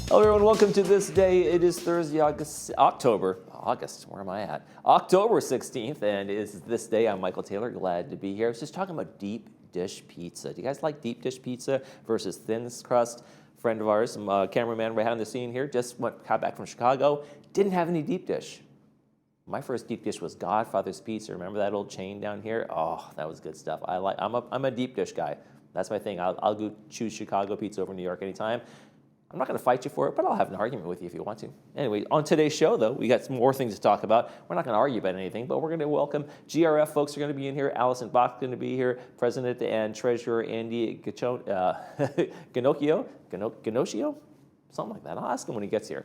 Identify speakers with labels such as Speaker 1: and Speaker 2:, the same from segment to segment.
Speaker 1: Hello everyone, welcome to This Day. It is Thursday, October 16th, and it is This Day. I'm Michael Taylor, glad to be here. I was just talking about deep dish pizza. Do you guys like deep dish pizza versus thin crust? Friend of ours, cameraman behind the scene here, just got back from Chicago, didn't have any deep dish. My first deep dish was Godfather's Pizza. Remember that old chain down here? Oh, that was good stuff. I'm a deep dish guy. That's my thing. I'll go choose Chicago pizza over New York anytime. I'm not going to fight you for it, but I'll have an argument with you if you want to. Anyway, on today's show, though, we got some more things to talk about. We're not going to argue about anything, but we're going to welcome GRF folks are going to be in here. Allison Bach is going to be here. President and Treasurer Andy Ginocchio? Something like that. I'll ask him when he gets here.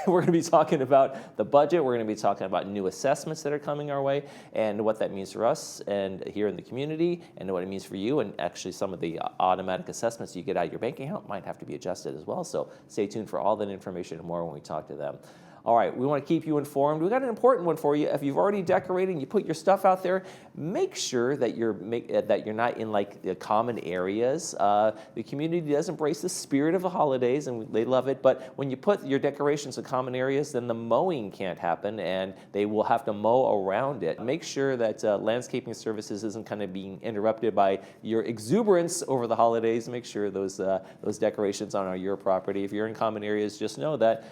Speaker 1: We're going to be talking about the budget. We're going to be talking about new assessments that are coming our way and what that means for us and here in the community and what it means for you. And actually some of the automatic assessments you get out of your bank account might have to be adjusted as well. So stay tuned for all that information and more when we talk to them. All right, we want to keep you informed. We've got an important one for you. If you've already decorated and you put your stuff out there, make sure that you're not in like the common areas. The community does embrace the spirit of the holidays and they love it, but when you put your decorations in common areas, then the mowing can't happen and they will have to mow around it. Make sure that landscaping services isn't kind of being interrupted by your exuberance over the holidays. Make sure those decorations on your property. If you're in common areas, just know that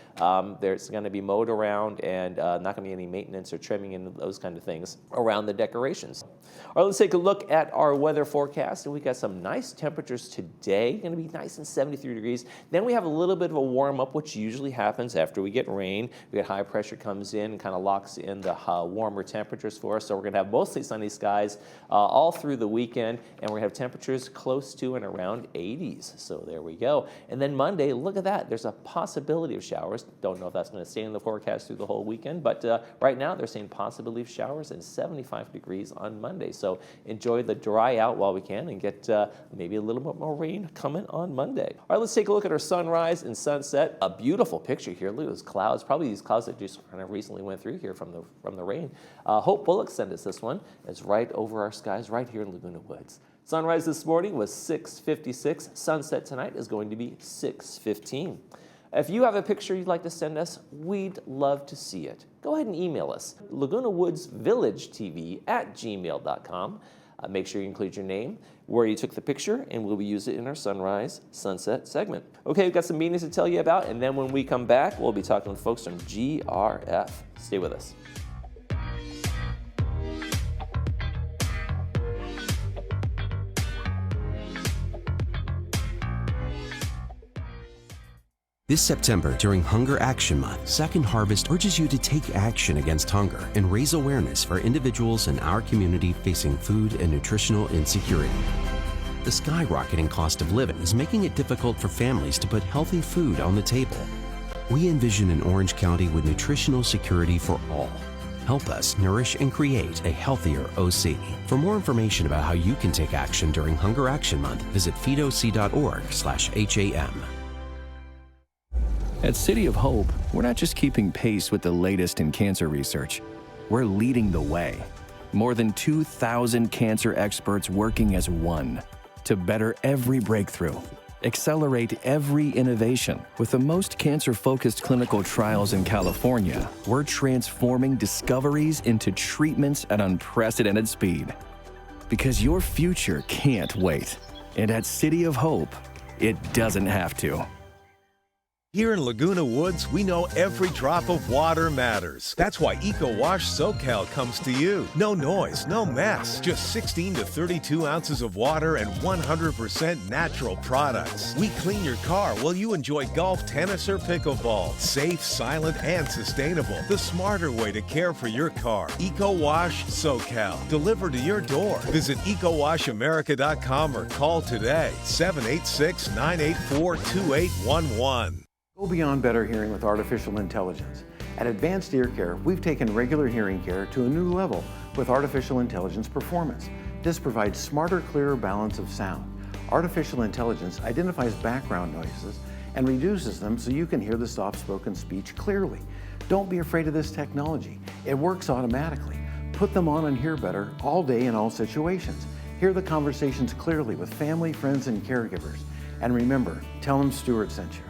Speaker 1: there's going to be mowed around and not going to be any maintenance or trimming and those kind of things around the decorations. All right, let's take a look at our weather forecast. And we got some nice temperatures today. Going to be nice and 73 degrees. Then we have a little bit of a warm up, which usually happens after we get rain. We get high pressure comes in and kind of locks in the warmer temperatures for us. So we're going to have mostly sunny skies all through the weekend, and we're going to have temperatures close to and around 80s. So there we go. And then Monday, look at that. There's a possibility of showers. Don't know if that's going to stay in the forecast through the whole weekend, but right now they're saying possibility of showers and 75 degrees on Monday. So enjoy the dry out while we can and get maybe a little bit more rain coming on Monday. All right, let's take a look at our sunrise and sunset. A beautiful picture here. Look at those clouds. Probably these clouds that just kind of recently went through here from the rain. Hope Bullock sent us this one. It's right over our skies right here in Laguna Woods. Sunrise this morning was 6:56. Sunset tonight is going to be 6:15. If you have a picture you'd like to send us, we'd love to see it. Go ahead and email us, lagunawoodsvillagetv@gmail.com. Make sure you include your name, where you took the picture, and we'll use it in our sunrise sunset segment. Okay, we've got some meetings to tell you about, and then when we come back, we'll be talking with folks from GRF. Stay with us.
Speaker 2: This September, during Hunger Action Month, Second Harvest urges you to take action against hunger and raise awareness for individuals in our community facing food and nutritional insecurity. The skyrocketing cost of living is making it difficult for families to put healthy food on the table. We envision an Orange County with nutritional security for all. Help us nourish and create a healthier OC. For more information about how you can take action during Hunger Action Month, visit feedoc.org/HAM.
Speaker 3: At City of Hope, we're not just keeping pace with the latest in cancer research. We're leading the way. More than 2,000 cancer experts working as one to better every breakthrough, accelerate every innovation. With the most cancer-focused clinical trials in California, we're transforming discoveries into treatments at unprecedented speed. Because your future can't wait. And at City of Hope, it doesn't have to.
Speaker 4: Here in Laguna Woods, we know every drop of water matters. That's why Eco Wash SoCal comes to you. No noise, no mess. Just 16 to 32 ounces of water and 100% natural products. We clean your car while you enjoy golf, tennis, or pickleball. Safe, silent, and sustainable. The smarter way to care for your car. Eco Wash SoCal. Delivered to your door. Visit EcoWashAmerica.com or call today. 786-984-2811.
Speaker 5: Go beyond better hearing with artificial intelligence. At Advanced Ear Care, we've taken regular hearing care to a new level with artificial intelligence performance. This provides smarter, clearer balance of sound. Artificial intelligence identifies background noises and reduces them so you can hear the soft-spoken speech clearly. Don't be afraid of this technology. It works automatically. Put them on and hear better all day in all situations. Hear the conversations clearly with family, friends, and caregivers. And remember, tell them Stuart sent you.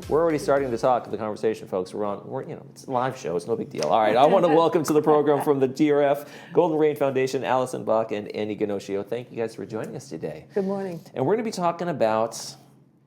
Speaker 1: We're already starting to talk the conversation, folks. It's a live show. It's no big deal. All right, I want to welcome to the program from the GRF Golden Rain Foundation, Allison Bach and Andy Ganoscio. Thank you guys for joining us today.
Speaker 6: Good morning.
Speaker 1: And we're going to be talking about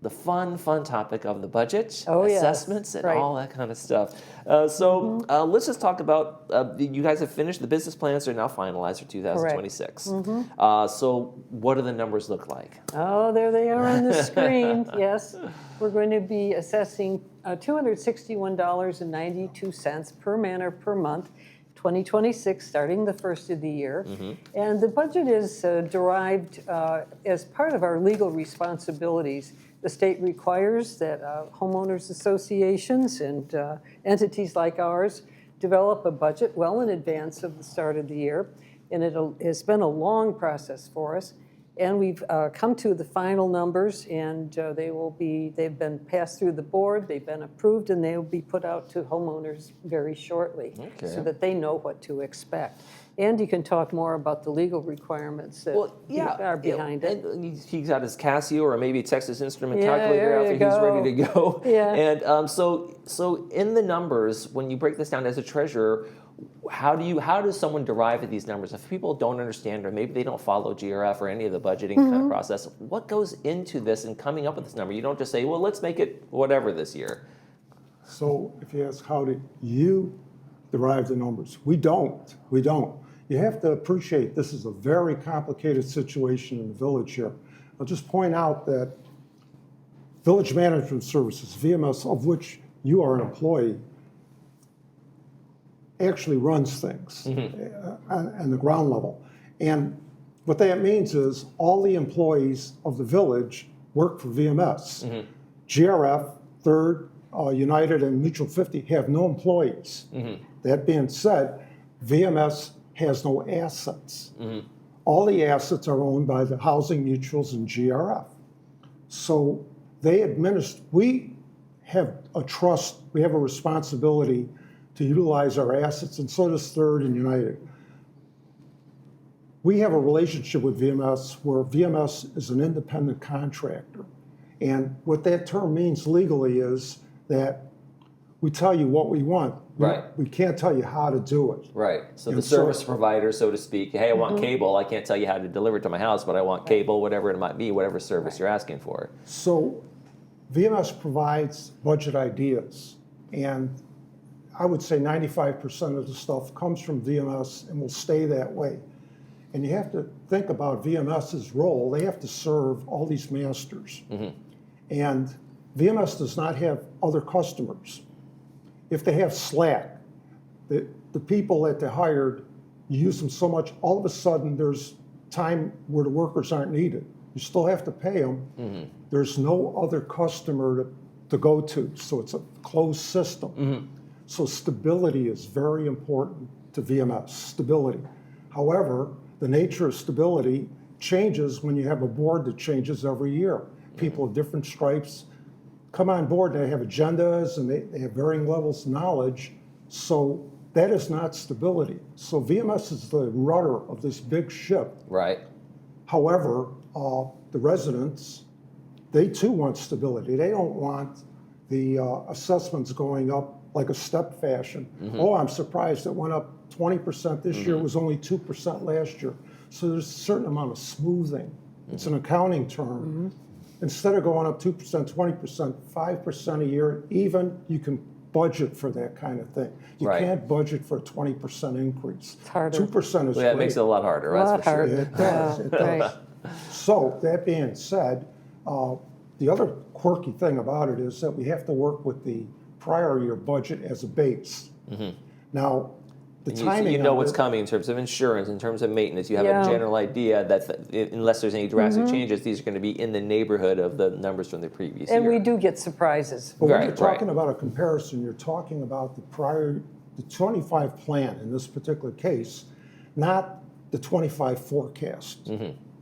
Speaker 1: the fun topic of the budget, assessments, and all that kind of stuff. Let's just talk about, you guys have finished, the business plans are now finalized for 2026. So what do the numbers look like?
Speaker 6: Oh, there they are on the screen, yes. We're going to be assessing $261.92 per manor per month, 2026, starting the first of the year. And the budget is derived as part of our legal responsibilities. The state requires that homeowners associations and entities like ours develop a budget well in advance of the start of the year. And it's been a long process for us. And we've come to the final numbers, and they've been passed through the board, they've been approved, and they will be put out to homeowners very shortly so that they know what to expect. And you can talk more about the legal requirements that are behind it.
Speaker 1: And he's got his Casio or maybe Texas Instrument calculator out there. He's ready to go. And so in the numbers, when you break this down as a treasurer, how does someone derive at these numbers? If people don't understand, or maybe they don't follow GRF or any of the budgeting kind of process, what goes into this and coming up with this number? You don't just say, well, let's make it whatever this year.
Speaker 7: So if you ask, how did you derive the numbers? We don't. You have to appreciate this is a very complicated situation in the village here. I'll just point out that Village Management Services, VMS, of which you are an employee, actually runs things on the ground level. And what that means is all the employees of the village work for VMS. GRF, Third, United, and Mutual 50 have no employees. That being said, VMS has no assets. All the assets are owned by the housing mutuals and GRF. So we have a trust, we have a responsibility to utilize our assets, and so does Third and United. We have a relationship with VMS where VMS is an independent contractor. And what that term means legally is that we tell you what we want. We can't tell you how to do it.
Speaker 1: So the service provider, so to speak, hey, I want cable. I can't tell you how to deliver it to my house, but I want cable, whatever it might be, whatever service you're asking for.
Speaker 7: So VMS provides budget ideas, and I would say 95% of the stuff comes from VMS and will stay that way. And you have to think about VMS's role. They have to serve all these masters. And VMS does not have other customers. If they have slack, the people that they hired, you use them so much, all of a sudden there's time where the workers aren't needed. You still have to pay them. There's no other customer to go to, so it's a closed system. So stability is very important to VMS, stability. However, the nature of stability changes when you have a board that changes every year. People of different stripes come on board, they have agendas, and they have varying levels of knowledge, so that is not stability. So VMS is the rudder of this big ship. However, the residents, they too want stability. They don't want the assessments going up like a step fashion. Oh, I'm surprised it went up 20% this year, it was only 2% last year. So there's a certain amount of smoothing. It's an accounting term. Instead of going up 2%, 20%, 5% a year, even, you can budget for that kind of thing. You can't budget for a 20% increase.
Speaker 6: It's harder.
Speaker 7: 2% is
Speaker 1: That makes it a lot harder, that's for sure.
Speaker 7: It does, it does. So that being said, the other quirky thing about it is that we have to work with the prior year budget as a base. Now, the timing.
Speaker 1: You know what's coming in terms of insurance, in terms of maintenance. You have a general idea that unless there's any drastic changes, these are going to be in the neighborhood of the numbers from the previous year.
Speaker 6: And we do get surprises.
Speaker 7: But when you're talking about a comparison, you're talking about the 25 plan in this particular case, not the 25 forecast.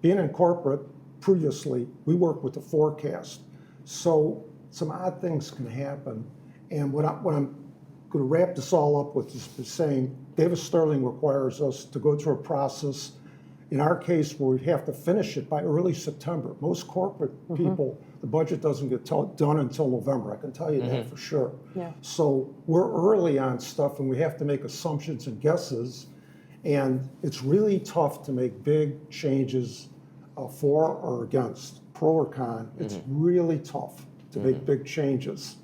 Speaker 7: Being in corporate previously, we worked with the forecast. So some odd things can happen. And what I'm going to wrap this all up with is saying Davis Sterling requires us to go through a process In our case, where we have to finish it by early September. Most corporate people, the budget doesn't get done until November. I can tell you that for sure.
Speaker 6: Yeah.
Speaker 7: So we're early on stuff, and we have to make assumptions and guesses. And it's really tough to make big changes for or against, pro or con. It's really tough to make big changes.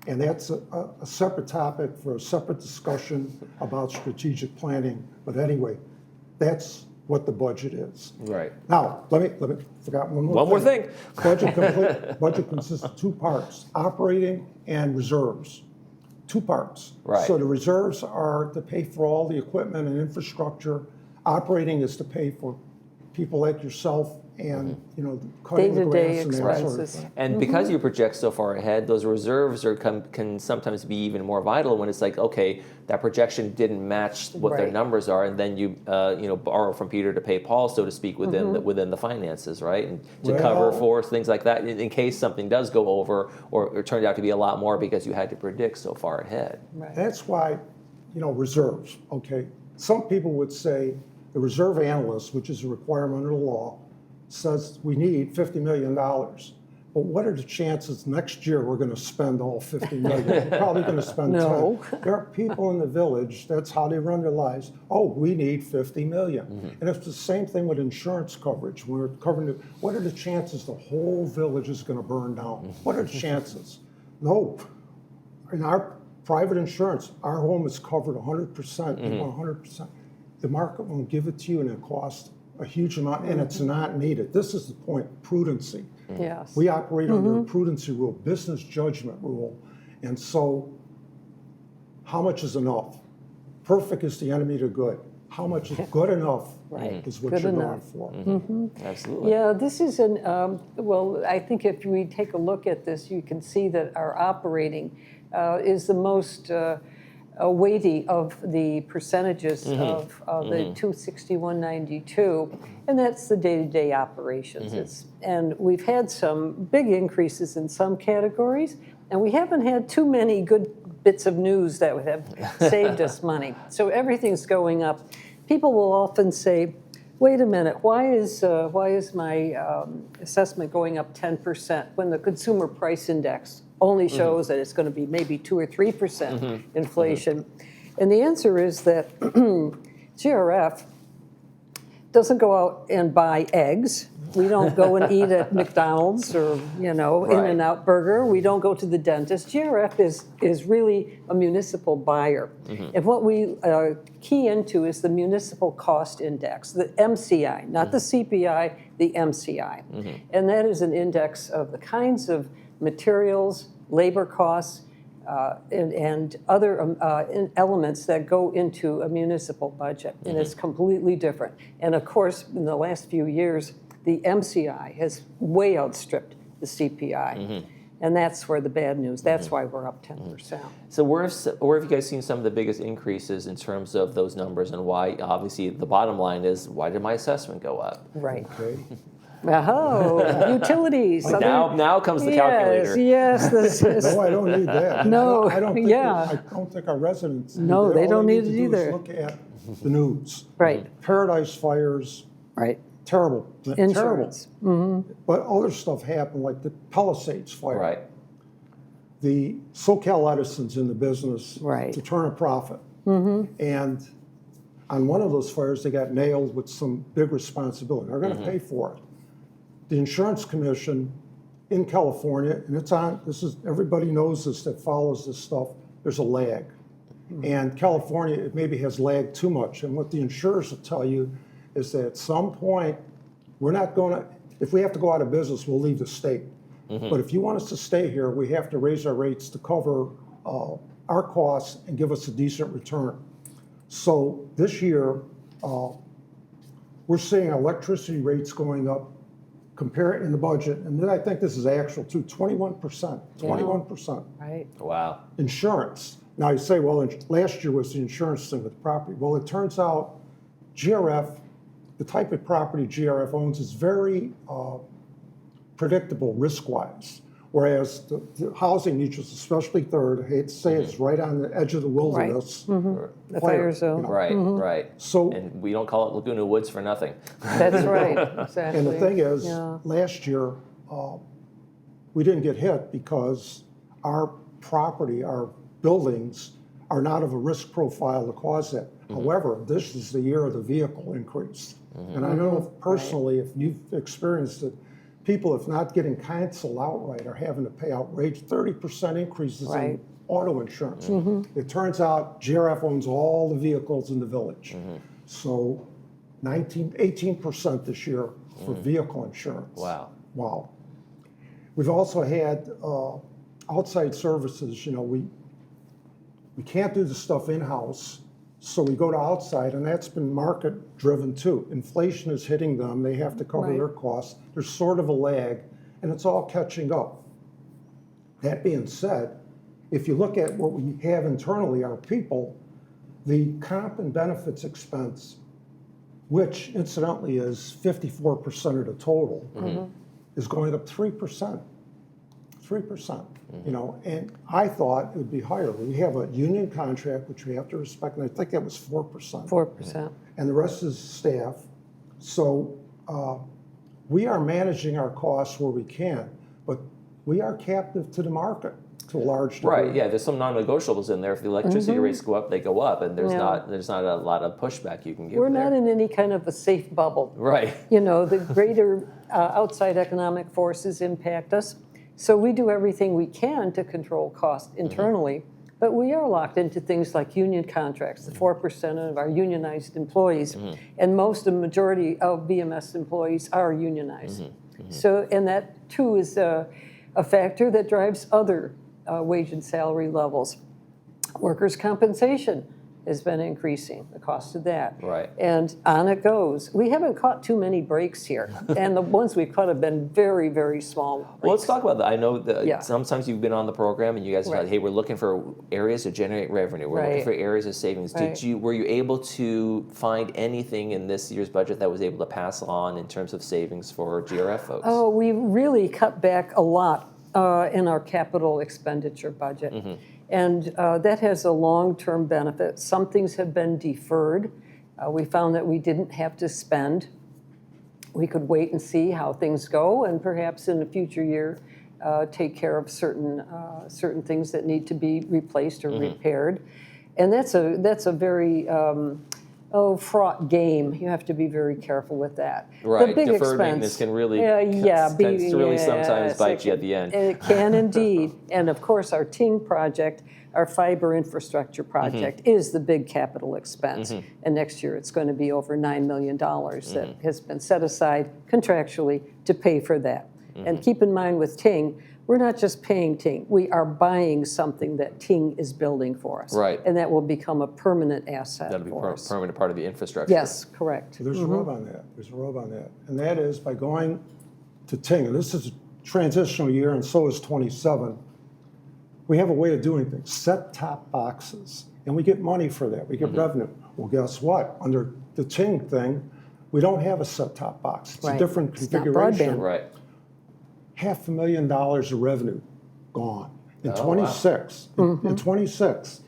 Speaker 7: And that's a separate topic for a separate discussion about strategic planning. But anyway, that's what the budget is.
Speaker 1: Right.
Speaker 7: Now, let me forgot one more
Speaker 1: One more thing.
Speaker 7: Budget consists of two parts, operating and reserves. Two parts.
Speaker 1: Right.
Speaker 7: So the reserves are to pay for all the equipment and infrastructure. Operating is to pay for people like yourself and, cutting the
Speaker 6: Day-to-day
Speaker 7: grass and that sort of
Speaker 6: expenses.
Speaker 7: thing.
Speaker 1: And because you project so far ahead, those reserves can sometimes be even more vital when it's like, okay, that projection didn't match what their
Speaker 6: Right.
Speaker 1: numbers are, and then you borrow from Peter to pay Paul, so to speak, within the finances, right? And to cover
Speaker 7: Well-
Speaker 1: for things like that in case something does go over or it turned out to be a lot more because you had to predict so far ahead.
Speaker 6: Right.
Speaker 7: That's why, reserves, okay? Some people would say the reserve analyst, which is a requirement under the law, says we need $50 million. But what are the chances next year we're going to spend all $50 million? We're probably going to spend
Speaker 6: No.
Speaker 7: 10. There are people in the village, that's how they run their lives. Oh, we need $50 million. And it's the same thing with insurance coverage. When we're covering what are the chances the whole village is going to burn down? What are the chances? No. In our private insurance, our home is covered 100%. We want 100%. The market won't give it to you, and it costs a huge amount, and it's not needed. This is the point, prudency.
Speaker 6: Yes.
Speaker 7: We operate under a prudency rule, business judgment rule. And so, how much is enough? Perfect is the enemy to good. How much is good enough is what
Speaker 6: Good
Speaker 7: you're
Speaker 6: enough.
Speaker 7: going for.
Speaker 1: Absolutely.
Speaker 6: Yeah, this is well, I think if we take a look at this, you can see that our operating is the most weighty of the percentages of the 26192, and that's the day-to-day operations. And we've had some big increases in some categories, and we haven't had too many good bits of news that would have saved us money. So everything's going up. People will often say, wait a minute, why is my assessment going up 10% when the consumer price index only shows that it's going to be maybe 2 or 3% inflation? And the answer is that GRF doesn't go out and buy eggs. We don't go and eat at McDonald's or, In-N-Out Burger. We don't go to the dentist. GRF is really a municipal buyer. And what we key into is the municipal cost index, the MCI, not the CPI, the MCI. And that is an index of the kinds of materials, labor costs, and other elements that go into a municipal budget. And it's completely different. And of course, in the last few years, the MCI has way outstripped the CPI. And that's where the bad news, that's why we're up 10%.
Speaker 1: So where have you guys seen some of the biggest increases in terms of those numbers, and why? Obviously, the bottom line is, why did my assessment go up?
Speaker 6: Right.
Speaker 7: Okay.
Speaker 6: Oh, utilities.
Speaker 1: Now comes the calculator.
Speaker 6: Yes, this is.
Speaker 7: No, I don't need that.
Speaker 6: No,
Speaker 7: I don't think
Speaker 6: yeah.
Speaker 7: I don't think our residents need
Speaker 6: No,
Speaker 7: that.
Speaker 6: they
Speaker 7: All
Speaker 6: don't need
Speaker 7: to
Speaker 6: it
Speaker 7: do is
Speaker 6: either.
Speaker 7: Look at the news.
Speaker 6: Right,
Speaker 7: Paradise fires,
Speaker 6: right.
Speaker 7: terrible.
Speaker 6: Insurance.
Speaker 7: Terrible. But other stuff happened, like the Palisades fire.
Speaker 1: Right.
Speaker 7: The SoCal Edison's in the business
Speaker 6: Right.
Speaker 7: to turn a profit. And on one of those fires, they got nailed with some big responsibility. They're going to pay for it. The insurance commission in California, and it's on, everybody knows this that follows this stuff, there's a lag. And California, it maybe has lagged too much. And what the insurers will tell you is that at some point, we're not going to, if we have to go out of business, we'll leave the state. But if you want us to stay here, we have to raise our rates to cover our costs and give us a decent return. So this year, we're seeing electricity rates going up, compare it in the budget, and then I think this is actual too, 21%, 21%.
Speaker 6: Right.
Speaker 1: Wow.
Speaker 7: Insurance. Now you say, well, last year was the insurance thing with property. Well, it turns out GRF, the type of property GRF owns is very predictable risk-wise. Whereas the housing niches, especially third, I hate to say it's right on the edge of the wilderness.
Speaker 6: The fire zone.
Speaker 1: Right, right.
Speaker 7: So-
Speaker 1: and we don't call it Laguna Woods for nothing.
Speaker 6: That's right, exactly.
Speaker 7: And the thing is,
Speaker 6: Yeah.
Speaker 7: last year, we didn't get hit because our property, our buildings are not of a risk profile to cause that. However, this is the year of the vehicle increase. And I know personally, if you've experienced it, people, if not getting canceled outright, are having to pay outrageous 30% increases
Speaker 6: Right.
Speaker 7: in auto insurance. It turns out GRF owns all the vehicles in the village. So 18% this year for vehicle insurance.
Speaker 1: Wow.
Speaker 7: Wow. We've also had outside services. You know, we can't do the stuff in-house, so we go to outside, and that's been market-driven too. Inflation is hitting them. They have to cover
Speaker 6: Right.
Speaker 7: their costs. There's sort of a lag, and it's all catching up. That being said, if you look at what we have internally, our people, the comp and benefits expense, which incidentally is 54% of the total, is going up 3%. 3%. You know, and I thought it would be higher. We have a union contract, which we have to respect, and I think that was 4%.
Speaker 6: 4%.
Speaker 7: And the rest is staff. So we are managing our costs where we can, but we are captive to the market to a large degree.
Speaker 1: Right, yeah, there's some non-negotiables in there. If the electricity rates go up, they go up, and there's
Speaker 6: Yeah.
Speaker 1: not a lot of pushback you can give
Speaker 6: We're
Speaker 1: there.
Speaker 6: not in any kind of a safe bubble.
Speaker 1: Right.
Speaker 6: You know, the greater outside economic forces impact us. So we do everything we can to control cost internally, but we are locked into things like union contracts, the 4% of our unionized employees, and the majority of VMS employees are unionized. So, and that too is a factor that drives other wage and salary levels. Workers' compensation has been increasing, the cost of that.
Speaker 1: Right.
Speaker 6: And on it goes. We haven't caught too many breaks here, and the ones we've caught have been very, very small breaks.
Speaker 1: Well, let's talk about that. I know that
Speaker 6: Yeah.
Speaker 1: sometimes you've been on the program and you guys have
Speaker 6: Right.
Speaker 1: said, hey, we're looking for areas to generate revenue. We're looking
Speaker 6: Right.
Speaker 1: for areas of savings.
Speaker 6: Right.
Speaker 1: Were you able to find anything in this year's budget that was able to pass on in terms of savings for GRF folks?
Speaker 6: Oh, we really cut back a lot in our capital expenditure budget. And that has a long-term benefit. Some things have been deferred. We found that we didn't have to spend. We could wait and see how things go, and perhaps in a future year, take care of certain things that need to be replaced or repaired. And that's a very fraught game. You have to be very careful with that.
Speaker 1: Right,
Speaker 6: The big
Speaker 1: deferred
Speaker 6: expense,
Speaker 1: maintenance can really tends to really sometimes bite you at the end.
Speaker 6: It can indeed. And of course, our TING project, our fiber infrastructure project, is the big capital expense. And next year, it's going to be over $9 million that has been set aside contractually to pay for that. And keep in mind with TING, we're not just paying TING, we are buying something that TING is building for us.
Speaker 1: Right.
Speaker 6: And that will become a permanent asset
Speaker 1: That'll be
Speaker 6: for us.
Speaker 1: permanent part of the infrastructure.
Speaker 6: Yes, correct.
Speaker 7: So there's a rub on that. There's a rub on that. And that is by going to TING, and this is a transitional year, and so is 27. We have a way of doing things, set-top boxes, and we get money for that. We get revenue. Well, guess what? Under the TING thing, we don't have a set-top box. It's
Speaker 6: Right.
Speaker 7: a different
Speaker 6: It's not
Speaker 7: configuration.
Speaker 6: broadband.
Speaker 1: Right.
Speaker 7: $500,000 of revenue gone. In
Speaker 1: Oh,
Speaker 7: 26, in 26,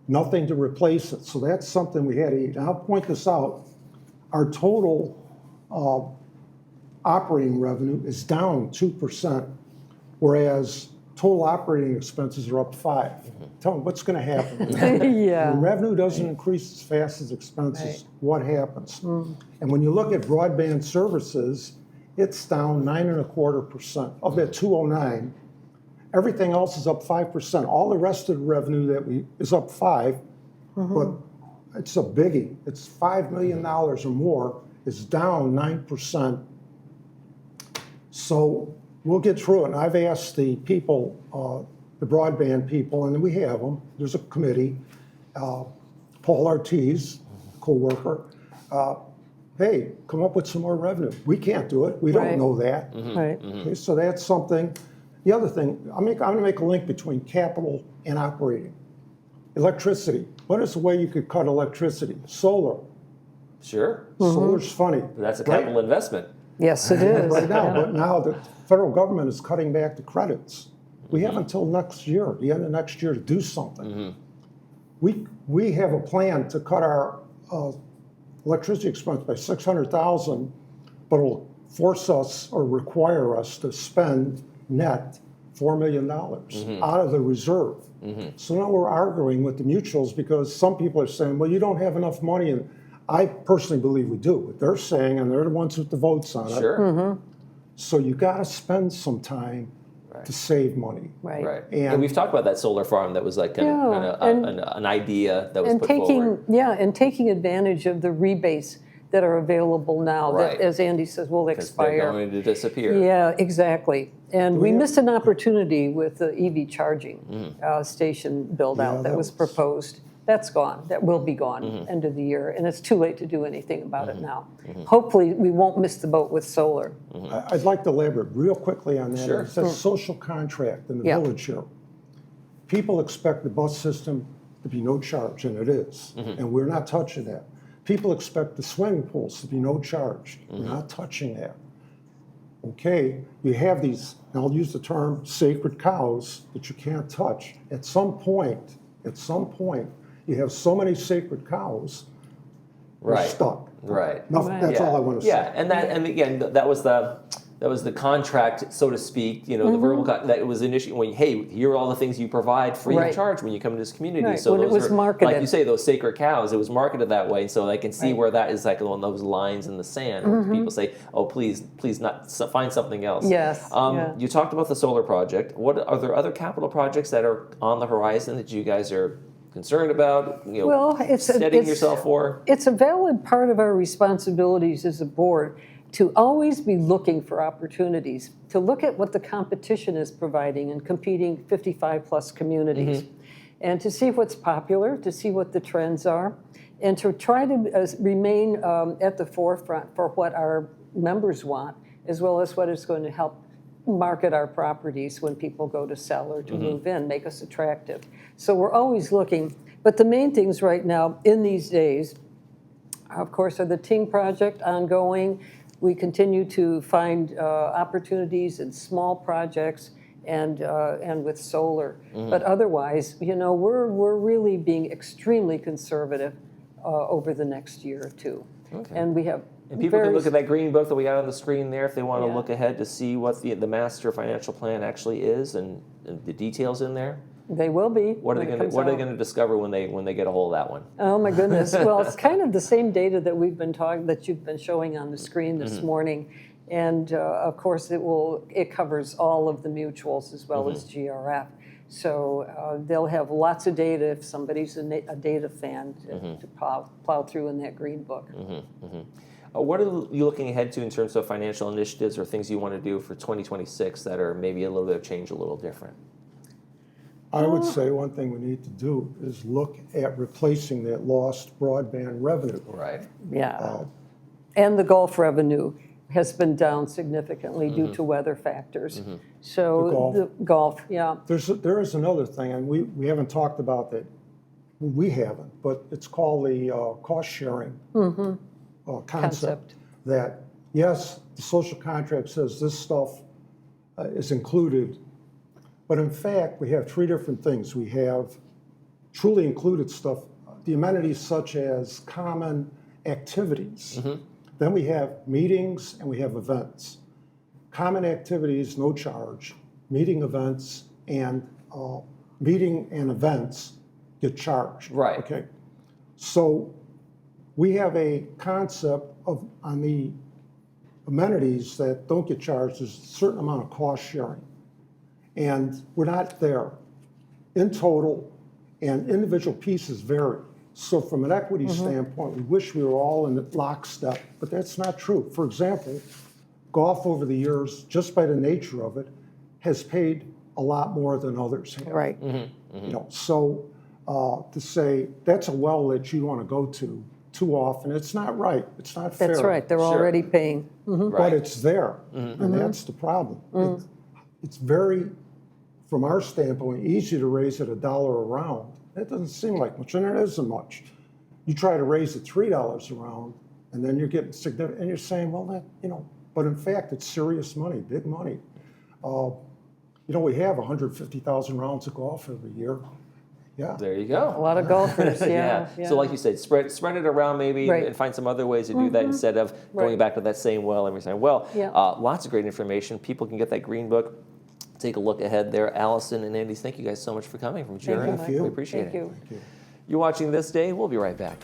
Speaker 7: nothing to replace it. So that's something we had to eat. And I'll point this out. Our total operating revenue is down 2%, whereas total operating expenses are up 5%. Tell me, what's going to happen?
Speaker 6: Yeah.
Speaker 7: When revenue doesn't increase as fast as expenses, what happens? And when you look at broadband services, it's down 9.25%. Of that 209, everything else is up 5%. All the rest of the revenue is up 5%, but it's a biggie. It's $5 million or more. It's down 9%. So we'll get through it. And I've asked the people, the broadband people, and we have them. There's a committee. Paul Ortiz, co-worker, hey, come up with some more revenue. We can't do it. We don't
Speaker 6: Right.
Speaker 7: know that.
Speaker 6: Right.
Speaker 7: Okay, so that's something. The other thing, I'm going to make a link between capital and operating. Electricity. What is the way you could cut electricity? Solar.
Speaker 1: Sure.
Speaker 7: Solar's funny.
Speaker 1: That's a capital investment.
Speaker 6: Yes, it is.
Speaker 7: Right now,
Speaker 6: Yeah.
Speaker 7: but now the federal government is cutting back the credits. We have until next year, the end of next year, to do something. We have a plan to cut our electricity expense by $600,000, but it'll force us or require us to spend net $4 million out of the reserve. So now we're arguing with the mutuals because some people are saying, well, you don't have enough money. And I personally believe we do. But they're saying, and they're the ones with the votes on it.
Speaker 1: Sure.
Speaker 7: So you got to spend some time to save money.
Speaker 1: Right. And we've talked about that solar farm that was like an idea that was put forward.
Speaker 6: And taking advantage of the rebates that are available now that, as Andy says, will expire.
Speaker 1: They're going to disappear.
Speaker 6: Yeah, exactly. And we missed an opportunity with the EV charging station build-out that was proposed. That's gone. That will be gone end of the year. And it's too late to do anything about it now. Hopefully, we won't miss the boat with solar.
Speaker 7: I'd like to elaborate real quickly on that.
Speaker 1: Sure.
Speaker 7: It says social contract in the village here. People expect the bus system to be no charge, and it is. And we're not touching that. People expect the swimming pools to be no charge. We're not touching that. Okay, you have these, and I'll use the term sacred cows that you can't touch. At some point, you have so many sacred cows, you're stuck.
Speaker 1: Right.
Speaker 7: That's all I want to say.
Speaker 1: Yeah, and again, that was the contract, so to speak. You know, the verbal that was initially when hey, here are all the things you provide free of charge when you come to this community. So
Speaker 6: when
Speaker 1: those
Speaker 6: it was marketed,
Speaker 1: like you say, those sacred cows. It was marketed that way, so I can see where that is like on those lines in the sand. Where people say, "Oh, please, not find something else."
Speaker 6: Yes.
Speaker 1: You talked about the solar project. What are there other capital projects that are on the horizon that you guys are concerned about, setting yourself for?
Speaker 6: It's a valid part of our responsibilities as a board to always be looking for opportunities, to look at what the competition is providing in competing 55-plus communities, and to see what's popular, to see what the trends are, and to try to remain at the forefront for what our members want, as well as what is going to help market our properties when people go to sell or to move in, make us attractive. So we're always looking. But the main things right now in these days, of course, are the Ting project ongoing. We continue to find opportunities in small projects and with solar. But otherwise, we're really being extremely conservative over the next year or two.
Speaker 1: Okay.
Speaker 6: And we have
Speaker 1: And people can look at that green book that we got on the screen there if they want to look ahead to see what the master financial plan actually is and the details in there.
Speaker 6: They will be.
Speaker 1: What are they going to discover when they get a hold of that one?
Speaker 6: Oh my goodness! Well, it's kind of the same data that that you've been showing on the screen this morning, and of course it covers all of the mutuals as well as GRF. So they'll have lots of data if somebody's a data fan to plow through in that green book.
Speaker 1: What are you looking ahead to in terms of financial initiatives or things you want to do for 2026 that are maybe a little bit of change, a little different?
Speaker 7: I would say one thing we need to do is look at replacing that lost broadband revenue.
Speaker 1: Right.
Speaker 6: Yeah. And the Gulf revenue has been down significantly due to weather factors. So the Gulf,
Speaker 7: There is another thing, and we haven't talked about that. We haven't, but it's called the cost sharing concept. That yes, the social contract says this stuff is included. But in fact, we have three different things. We have truly included stuff, the amenities such as common activities. Then we have meetings and we have events. Common activities, no charge. Meeting and events get charged.
Speaker 1: Right.
Speaker 7: Okay. So we have a concept on the amenities that don't get charged, there's a certain amount of cost sharing. And we're not there in total, and individual pieces vary. So from an equity standpoint, we wish we were all in lockstep, but that's not true. For example, golf over the years, just by the nature of it, has paid a lot more than others have.
Speaker 6: right.
Speaker 7: So to say that's a well that you want to go to too often, it's not right. It's not fair.
Speaker 6: That's right. They're already paying.
Speaker 7: But it's there, and that's the problem. It's very, from our standpoint, easy to raise it $1 a round. That doesn't seem like much, and it isn't much. You try to raise it $3 a round, and then you're getting significant, and you're saying, well, that, but in fact, it's serious money, big money. You know, we have 150,000 rounds of golf every year. Yeah.
Speaker 1: There you
Speaker 6: A
Speaker 1: go.
Speaker 6: lot of golfers, yeah.
Speaker 1: So like you said, spread it around maybe
Speaker 6: Right.
Speaker 1: and find some other ways to do that instead of going
Speaker 6: Right.
Speaker 1: back to that same well every time. Well,
Speaker 6: Yeah.
Speaker 1: lots of great information. People can get that green book. Take a look ahead there. Allison and Andy, thank you guys so much for coming from Jerry.
Speaker 7: Thank you.
Speaker 1: We appreciate
Speaker 6: Thank
Speaker 1: it.
Speaker 6: you.
Speaker 1: You're watching This Day. We'll be right back.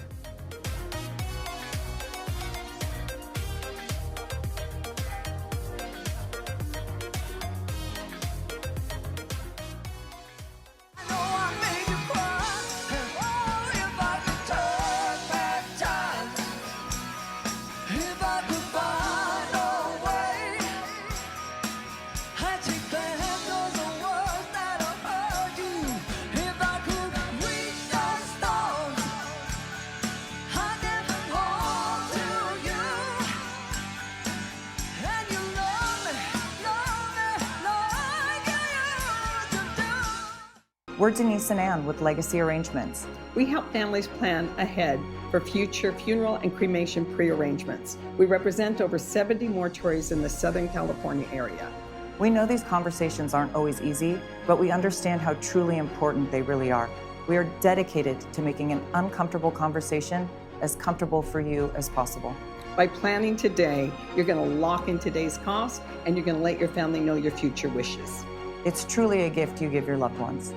Speaker 8: We're Denise and Ann with Legacy Arrangements.
Speaker 9: We help families plan ahead for future funeral and cremation pre-arrangements. We represent over 70 mortuaries in the Southern California area.
Speaker 8: We know these conversations aren't always easy, but we understand how truly important they really are. We are dedicated to making an uncomfortable conversation as comfortable for you as possible.
Speaker 9: By planning today, you're going to lock in today's cost and you're going to let your family know your future wishes.
Speaker 8: It's truly a gift you give your loved ones.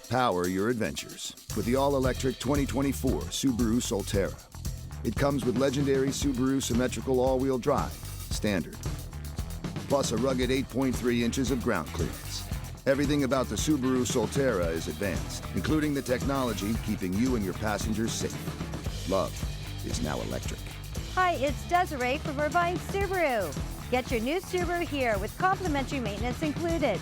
Speaker 10: Power your adventures with the all-electric 2024 Subaru Solterra. It comes with legendary Subaru symmetrical all-wheel drive, standard, plus a rugged 8.3 inches of ground clearance. Everything about the Subaru Solterra is advanced, including the technology keeping you and your passengers safe. Love is now electric.
Speaker 11: Hi, it's Desiree from Irvine Subaru. Get your new Subaru here with complimentary maintenance included.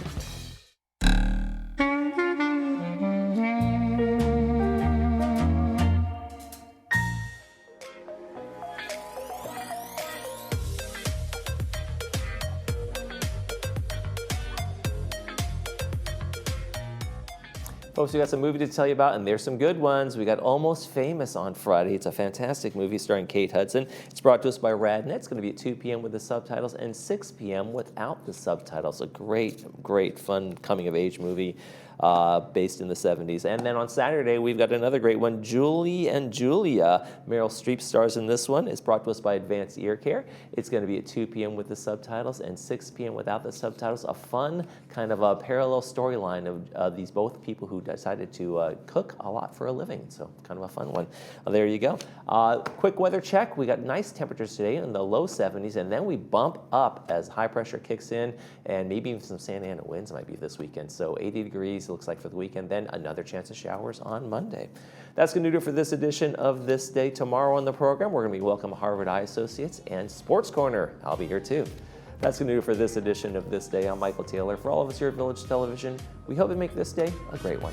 Speaker 1: Folks, we got some movie to tell you about, and there's some good ones. We got Almost Famous on Friday. It's a fantastic movie starring Kate Hudson. It's brought to us by RadNet. It's going to be at 2 p.m. with the subtitles and 6 p.m. without the subtitles. A great, great, fun coming-of-age movie based in the 70s. And then on Saturday, we've got another great one, Julie and Julia. Meryl Streep stars in this one. It's brought to us by Advanced Ear Care. It's going to be at 2 p.m. with the subtitles and 6 p.m. without the subtitles. A fun kind of a parallel storyline of these both people who decided to cook a lot for a living. So kind of a fun one. There you go. Quick weather check. We got nice temperatures today in the low 70s, and then we bump up as high pressure kicks in, and maybe even some Santa Ana winds might be this weekend. So 80 degrees looks like for the weekend, then another chance of showers on Monday. That's going to do it for this edition of This Day. Tomorrow on the program, we're going to be welcoming Harvard Eye Associates and Sports Corner. I'll be here too. That's going to do it for this edition of This Day. I'm Michael Taylor. For all of us here at Village Television, we hope you make this day a great one.